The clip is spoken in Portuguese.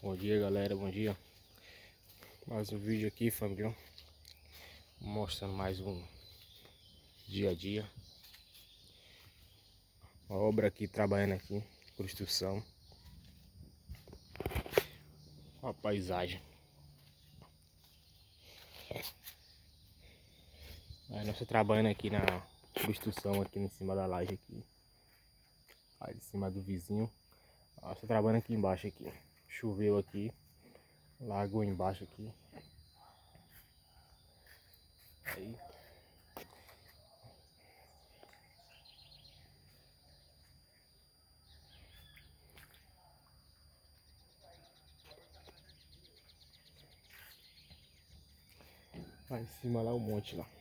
Bom dia, galera, bom dia. Mais um vídeo aqui, família, mostrando mais um dia a dia. A obra aqui, trabalhando aqui, construção. Olha a paisagem. Aí nós estamos trabalhando aqui na construção, aqui em cima da laje aqui. Aí em cima do vizinho. Nós estamos trabalhando aqui embaixo aqui. Choveu aqui, lagou embaixo aqui. Aí lá em cima lá o monte lá.